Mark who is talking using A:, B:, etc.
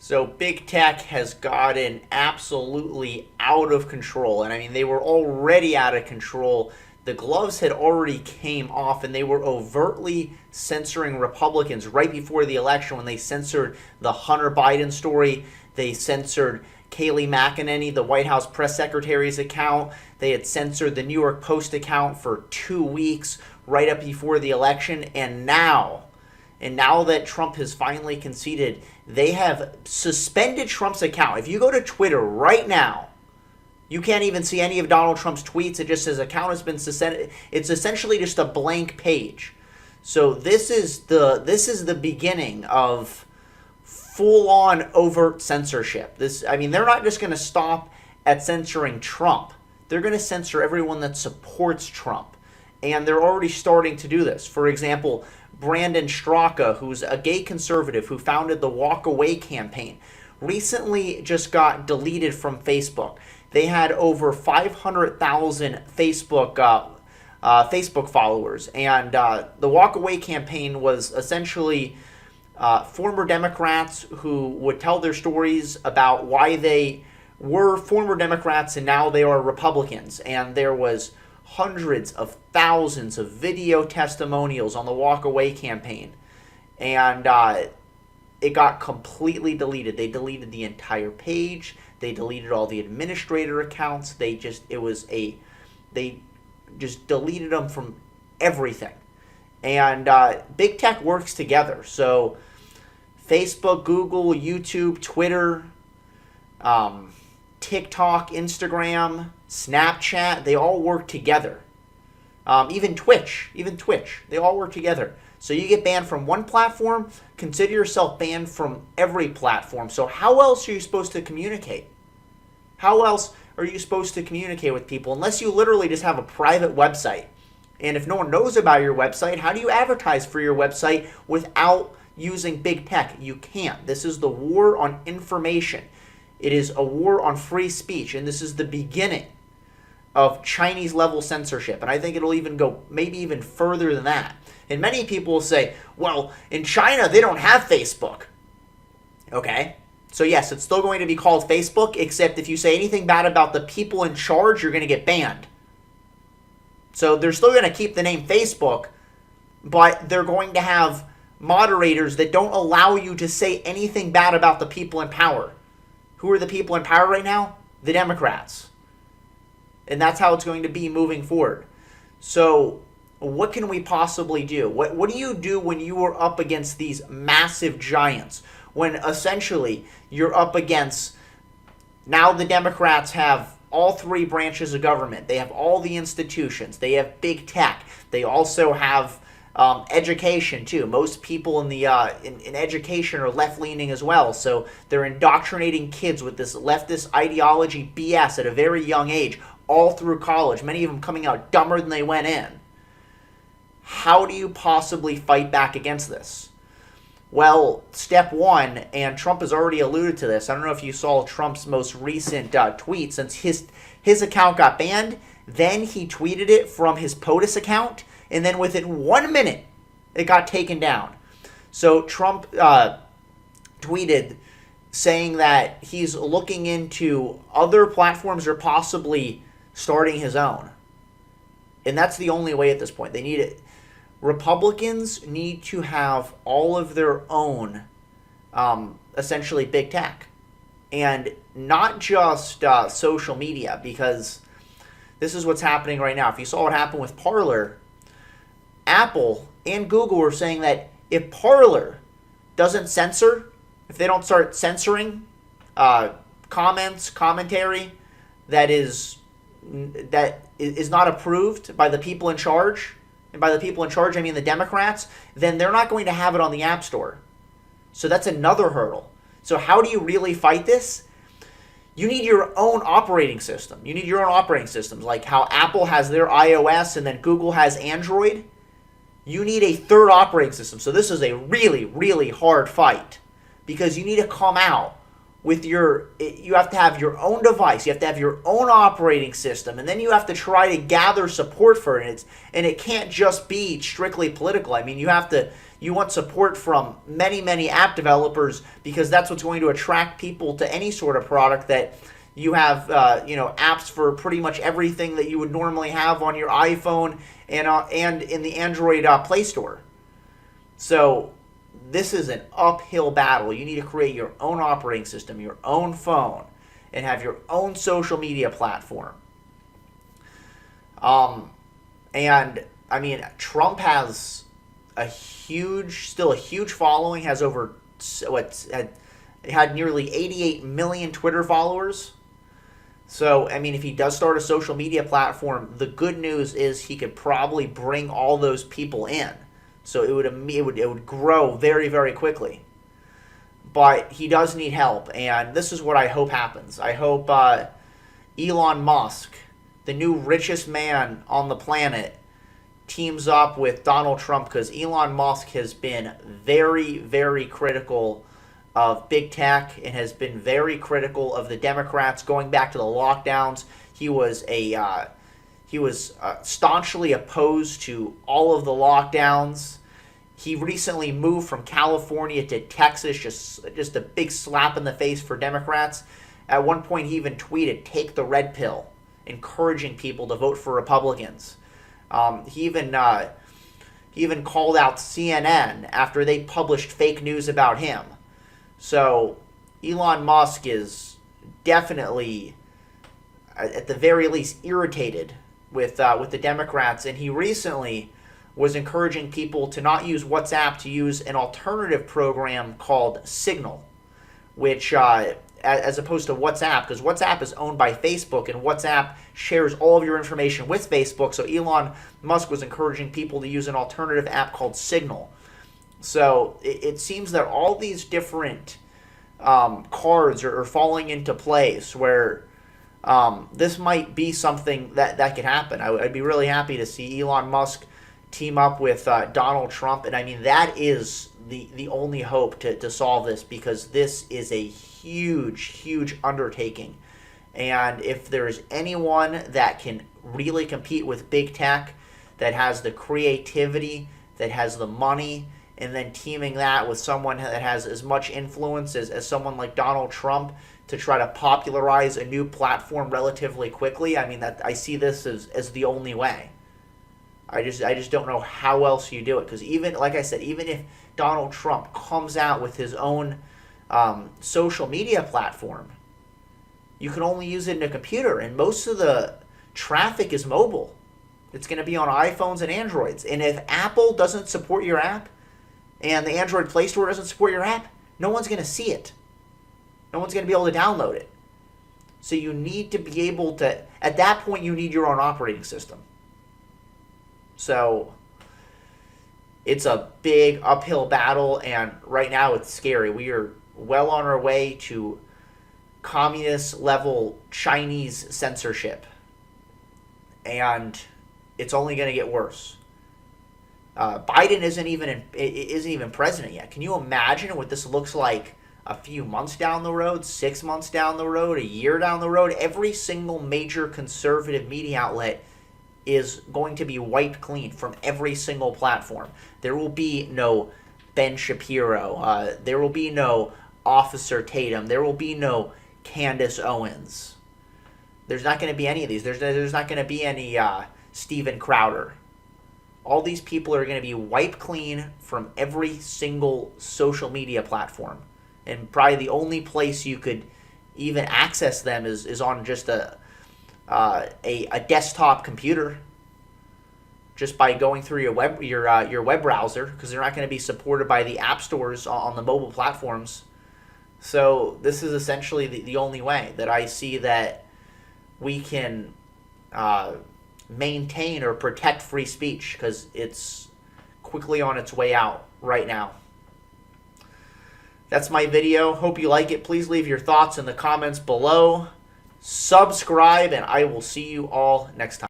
A: So big tech has gotten absolutely out of control. And I mean, they were already out of control. The gloves had already came off, and they were overtly censoring Republicans right before the election when they censored the Hunter Biden story. They censored Kayleigh McEnany, the White House press secretary's account. They had censored the New York Post account for 2 weeks right up before the election. And now that Trump has finally conceded, they have suspended Trump's account. If you go to Twitter right now, you can't even see any of Donald Trump's tweets. It just says account has been suspended. It's essentially just a blank page. So this is the beginning of full-on overt censorship. They're not just going to stop at censoring Trump. They're going to censor everyone that supports Trump. And they're already starting to do this. For example, Brandon Straka, who's a gay conservative who founded the Walk Away campaign, recently just got deleted from Facebook. They had over 500,000 Facebook followers, and the Walk Away campaign was essentially former Democrats who would tell their stories about why they were former Democrats and now they are Republicans. And there was hundreds of thousands of video testimonials on the Walk Away campaign, and it got completely deleted. They deleted the entire page. They deleted all the administrator accounts. They just deleted them from everything. And big tech works together. So Facebook, Google, YouTube, Twitter, TikTok, Instagram, Snapchat, they all work together. Even Twitch, they all work together. So you get banned from one platform, consider yourself banned from every platform. So how else are you supposed to communicate? How else are you supposed to communicate with people unless you literally just have a private website? And if no one knows about your website, how do you advertise for your website without using big tech? You can't. This is the war on information. It is a war on free speech, and this is the beginning of Chinese-level censorship. And I think it'll even go maybe even further than that. And many people will say, well, in China, they don't have Facebook. Okay. So yes, it's still going to be called Facebook, except if you say anything bad about the people in charge, you're going to get banned. So they're still going to keep the name Facebook, but they're going to have moderators that don't allow you to say anything bad about the people in power. Who are the people in power right now? The Democrats. And that's how it's going to be moving forward. So what can we possibly do? What do you do when you are up against these massive giants? When essentially you're up against, now the Democrats have all three branches of government. They have all the institutions. They have big tech. They also have education too. Most people in the in education are left-leaning as well. So they're indoctrinating kids with this leftist ideology BS at a very young age, all through college. Many of them coming out dumber than they went in. How do you possibly fight back against this? Well, step one, and Trump has already alluded to this. I don't know if you saw Trump's most recent tweet. Since his account got banned, then he tweeted it from his POTUS account, and then within 1 minute, it got taken down. So Trump tweeted saying that he's looking into other platforms or possibly starting his own. And that's the only way at this point. They need it. Republicans need to have all of their own, essentially, big tech. And not just social media, because this is what's happening right now. If you saw what happened with Parler, Apple and Google were saying that if Parler doesn't censor, if they don't start censoring comments, commentary that is not approved by the people in charge, and by the people in charge, I mean the Democrats, then they're not going to have it on the App Store. So that's another hurdle. So how do you really fight this? You need your own operating system. You need your own operating systems, like how Apple has their iOS and then Google has Android. You need a third operating system. So this is a really, really hard fight because you need to come out with you have to have your own device, you have to have your own operating system, and then you have to try to gather support for it. And it can't just be strictly political. I mean, you have to You want support from many, many app developers, because that's what's going to attract people to any sort of product. That you have, apps for pretty much everything that you would normally have on your iPhone and in the Android Play Store. So this is an uphill battle. You need to create your own operating system, your own phone, and have your own social media platform. And I mean, Trump has still a huge following. Has over had nearly 88 million Twitter followers. So I mean, if he does start a social media platform, the good news is he could probably bring all those people in. So it would grow very, very quickly. But he does need help, and this is what I hope happens. I hope Elon Musk, the new richest man on the planet, teams up with Donald Trump, because Elon Musk has been very, very critical of big tech and has been very critical of the Democrats going back to the lockdowns. He was staunchly opposed to all of the lockdowns. He recently moved from California to Texas, just a big slap in the face for Democrats. At one point, he even tweeted, "Take the red pill," encouraging people to vote for Republicans. He even called out CNN after they published fake news about him. So Elon Musk is definitely, at the very least, irritated with the Democrats, and he recently was encouraging people to not use WhatsApp, to use an alternative program called Signal, which, as opposed to WhatsApp, because WhatsApp is owned by Facebook, and WhatsApp shares all of your information with Facebook. So Elon Musk was encouraging people to use an alternative app called Signal. So it seems that all these different cards are falling into place where this might be something that could happen. I'd be really happy to see Elon Musk team up with Donald Trump. And I mean, that is the only hope to solve this, because this is a huge, huge undertaking. And if there's anyone that can really compete with big tech, that has the creativity, that has the money, and then teaming that with someone that has as much influence as someone like Donald Trump to try to popularize a new platform relatively quickly, I mean, that I see this as the only way. I just don't know how else you do it, because even, like I said, even if Donald Trump comes out with his own social media platform, you can only use it in a computer, and most of the traffic is mobile. It's going to be on iPhones and Androids. And if Apple doesn't support your app, and the Android Play Store doesn't support your app, no one's going to see it. No one's going to be able to download it. So you need to be able to, at that point, you need your own operating system. So it's a big uphill battle, and right now it's scary. We are well on our way to communist-level Chinese censorship, and it's only going to get worse. Biden isn't even president yet. Can you imagine what this looks like a few months down the road, 6 months down the road, a year down the road? Every single major conservative media outlet is going to be wiped clean from every single platform. There will be no Ben Shapiro. There will be no Officer Tatum. There will be no Candace Owens. There's not going to be any of these. There's not going to be any Steven Crowder. All these people are going to be wiped clean from every single social media platform. And probably the only place you could even access them is on just a desktop computer, just by going through your web browser, because they're not going to be supported by the app stores on the mobile platforms. So this is essentially the only way that I see that we can maintain or protect free speech, because it's quickly on its way out right now. That's my video. Hope you like it. Please leave your thoughts in the comments below. Subscribe, and I will see you all next time.